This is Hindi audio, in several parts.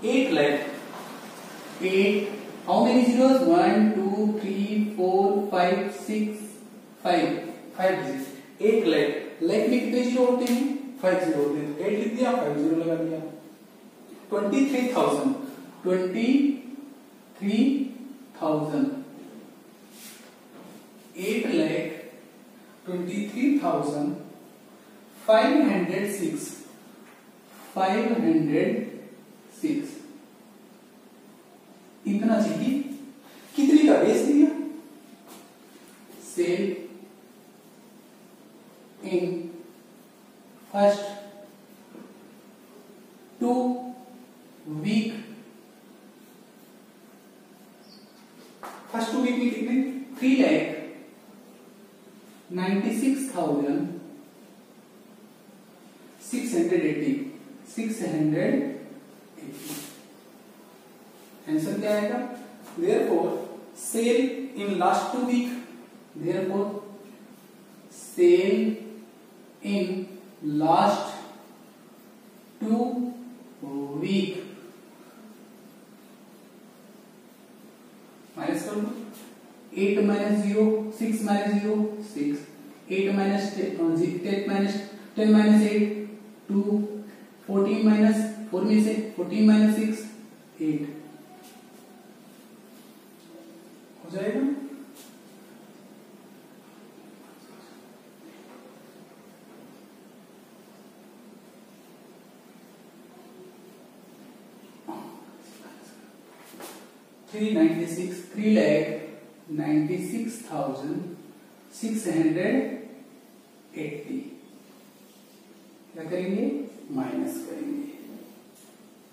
8 lakh, 8, how many zeros? 1 2 3 4 5 6 5 digits, 8 lakh, lakh में कितने जीरो होते हैं? 5 जीरो होते हैं, 8 लिख दिया, 5 जीरो लगा दिया। 23,000, 23,000, 8 lakh 23,506, 506 इतना चाहिए। कितने का बेच दिया? Sale in first 2 week, first 2 week में कितने? 3,96,680, 680। आंसर क्या आएगा? Therefore, sale in last 2 week. Therefore, sale in last 2 week. Minus कर लो। 8 minus 0, 6 minus 0, 6. 8 minus 10 minus 10 minus 8, 2. 14 minus 4 में से 14 minus 6, 8 हो जाएगा। थ्री 3,96,680 क्या करेंगे? माइनस करेंगे,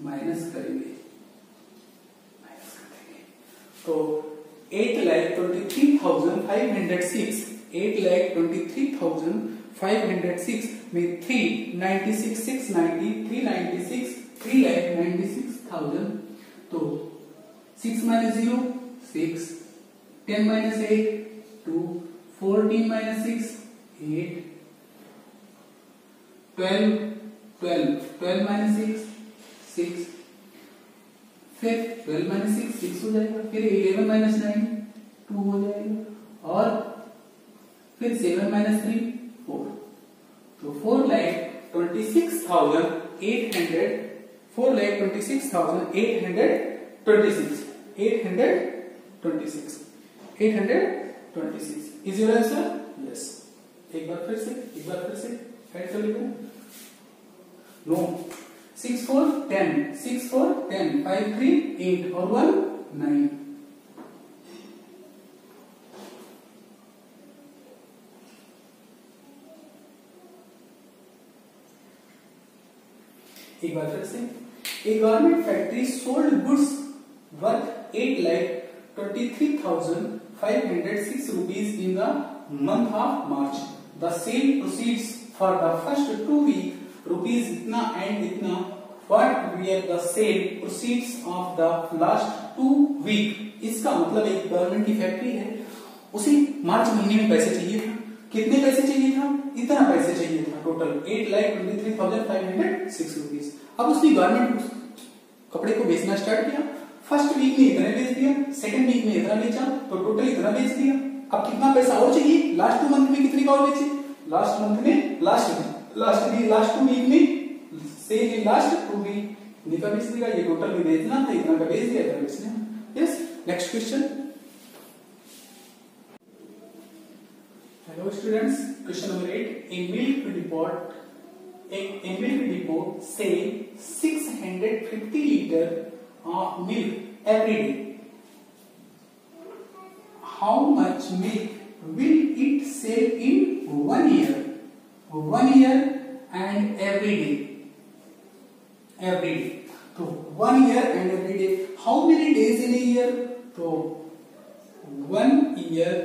माइनस करेंगे, माइनस कर देंगे। तो 8,23,506, 8,23,506 में 3,96,690, 3,96,000, तो 6 minus 0, 6, 10 minus 8, 2, 14 minus 6, 8, 12 minus 6, 6, फिर 12 minus 6, 6 हो जाएगा, फिर 11 minus 9, 2 हो जाएगा, और फिर 7 minus 3, 4, तो 4,26,800, 4,26,826, 826 is your answer? Yes. एक बार फिर से ऐड कर लेते हैं। नो, 6 4 10, 6 4 10, 5 3 8 और 1 9। एक बार फिर से, a garment factory sold goods worth 8,23,506 rupees in the month of March. The sale proceeds for the first 2 weeks rupees itna and itna. What were the sale proceeds of the last 2 week? इसका मतलब एक गारमेंट की फैक्ट्री है, उसे मार्च महीने में पैसे चाहिए था। कितने पैसे चाहिए था? इतना पैसे चाहिए था, टोटल 8,23,506 रुपीज। अब उसने गारमेंट कपड़े को बेचना स्टार्ट किया। फर्स्ट वीक में इतना बेच दिया, सेकंड वीक में इतना बेचा, तो टोटल इतना बेच दिया। अब कितना पैसा और चाहिए? लास्ट 2 मंथ में कितनी का और बेचे? लास्ट मंथ में लास्ट 2 वीक में सेल इन लास्ट 2 वीक इतना बेच देगा। ये टोटल में बेचना था, इतना का बेच दिया, इतना बेचना। Yes, next question. Hello students, question number 8। A milk depot sell 650 liter of milk every day. How much milk will it sell in 1 year? 1 year and every day. Every day. So 1 year and every day. How many days in a year? So 1 year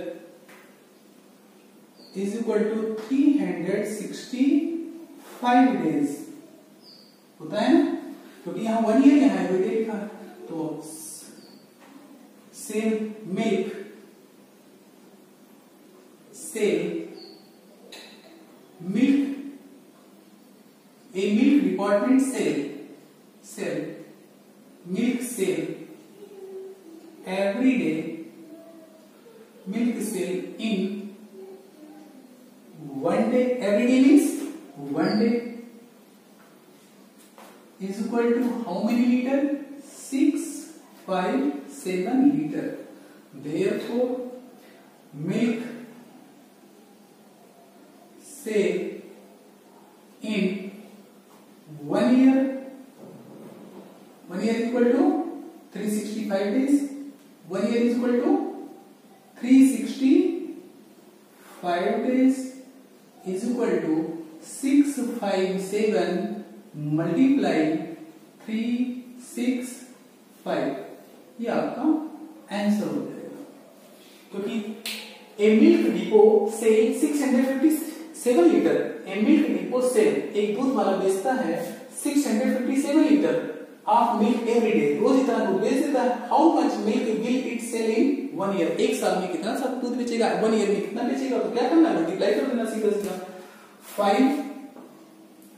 is equal to 365 days होता है ना, क्योंकि यहाँ 1 ईयर यहाँ है, डेट का, तो sale milk a milk department sell milk sale every day, milk sale in one day, every day means one day, is equal to how many liter? 657 liter. Therefore milk sale in 1 year, 1 year equal to 365 days, 1 year is equal to 365 days is equal to 657 multiply 365, ये आपका आंसर हो जाएगा। क्योंकि a milk depot sell 657 litre, a milk depot sell एक दूध वाला बेचता है 657 litre of milk every day, रोज इतना दूध बेच देता है। How much milk will it sell in 1 year, एक साल में कितना सा दूध बेचेगा, 1 ईयर में कितना बेचेगा, तो क्या करना है मल्टीप्लाई कर देना सीधा सीधा।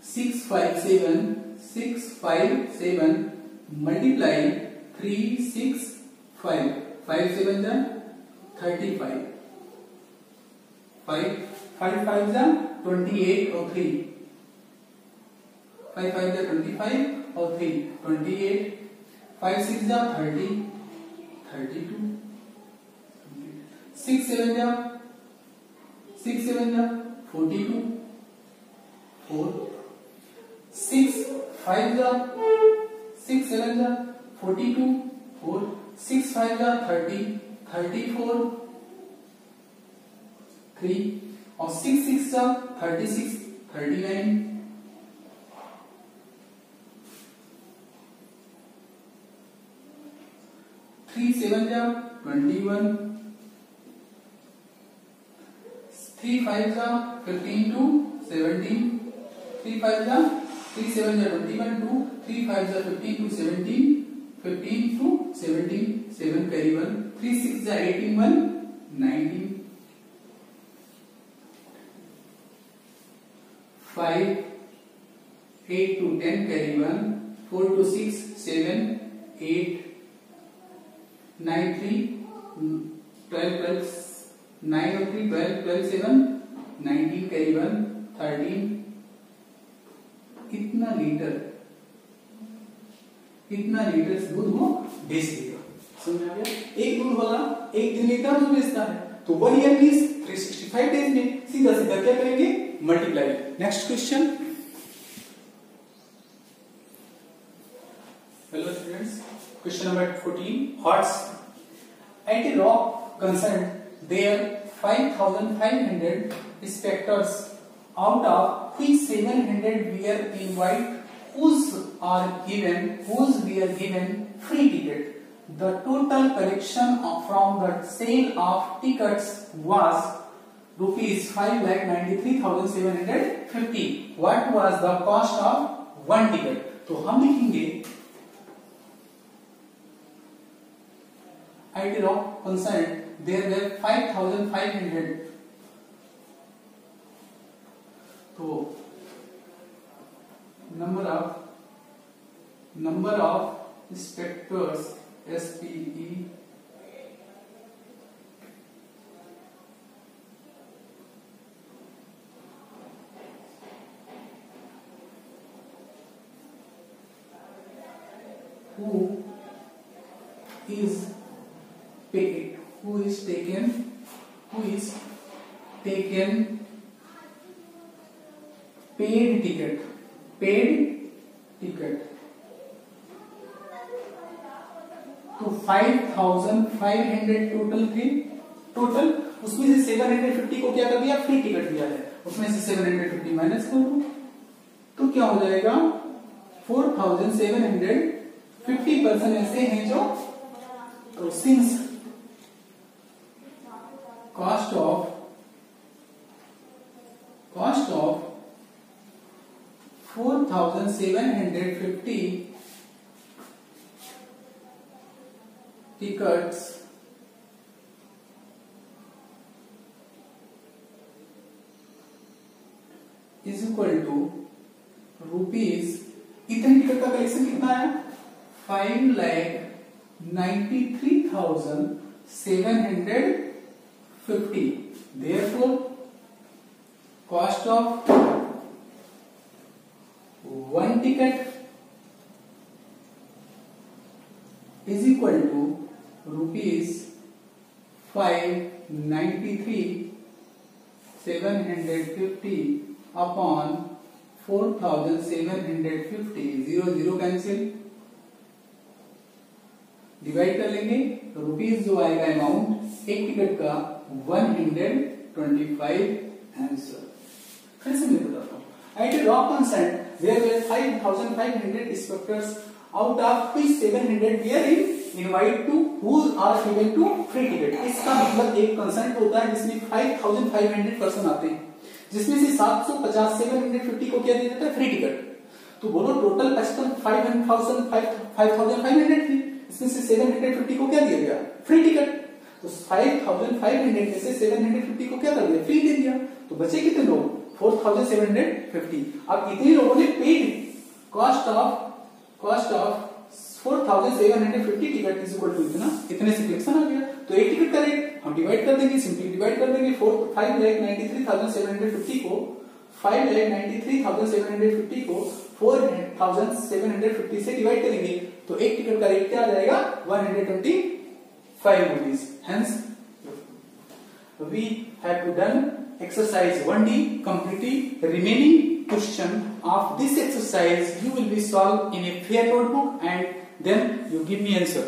657 मल्टीप्लाई 365, 5 7 जा 35, 5 5 जा 28 और 3, 5 5 जा 25 और 3 28, 5 6 जा 30 32, 6 7 जा 42, 4 6 5 जा 6 7 जा 42, 4 6 5 जा 30 34, 3 और 6 6 जा 36 39, 3 7 जा 21, 3 5 जा 15 to 17, 3 5 जा 3 7 जा 21, 2 3 5 जा 15 to 17, 15 to 17 7 carry 1, 3 6 जा 18 1 19, 5 8 to 10 carry 1, 4 to 6 7 8 9 3 12 12 9 और 3 12 12 7 19 carry 1 13, इतना लीटर दूध वो बेच देगा। समझ आ गया? एक दूध वाला एक दिन में इतना दूध बेचता है, तो 1 ईयर मींस 365 डेज में सीधा सीधा क्या करेंगे multiply. Next question. Hello students, question number 14 hots at a rock concerned there 5500 spectators, out of which 700 were in white, whose were given free ticket. The total collection from the sale of tickets was rupees 5,93,750. What was the cost of one ticket? तो हम लिखेंगे at a rock concerned there were 5500, तो number of spectators SPE who is taken paid ticket तो 5500 टोटल उसमें से 750 को क्या कर दिया फ्री टिकट दिया है, उसमें से 750 माइनस कर दो तो क्या हो जाएगा 4700। 50% ऐसे हैं जो तो since cost of 4750 tickets is equal to rupees, इतने टिकट का कलेक्शन कितना आया 5,93,750. Therefore, cost of one ticket is equal to rupees 593,750 upon 4,750. 0 cancel, divide कर लेंगे तो रुपीज जो आएगा अमाउंट एक टिकट का 125 आंसर। फिर से मैं बताता हूँ। At a rock concert, there were 5,500 spectators, out of which 700 were invited to, who are given to free ticket. इसका मतलब एक कंसर्ट होता है जिसमें 5,500 पर्सन आते हैं, जिसमें से 750 750 को क्या दिया जाता है? Free ticket. तो बोलो टोटल 5,500 थी, इसमें से 750 को क्या दिया गया? Free ticket. तो 5,500 में से 750 को क्या कर दिया? फ्री दे दिया। तो बचे कितने लोग? 4,750। अब इतने लोगों ने paid cost of 4,750 ticket is equal to इतने से कलेक्शन आ गया। तो एक टिकट का रेट हम डिवाइड कर देंगे, सिंपली डिवाइड कर देंगे 5,93,750 को 5,93,750 को 4,750 से डिवाइड करेंगे तो एक टिकट का रेट क्या आ जाएगा? 125 rupees. Hence, we have to done exercise 1D completely. Remaining question of this exercise you will be solved in a fair notebook and then you give me answer.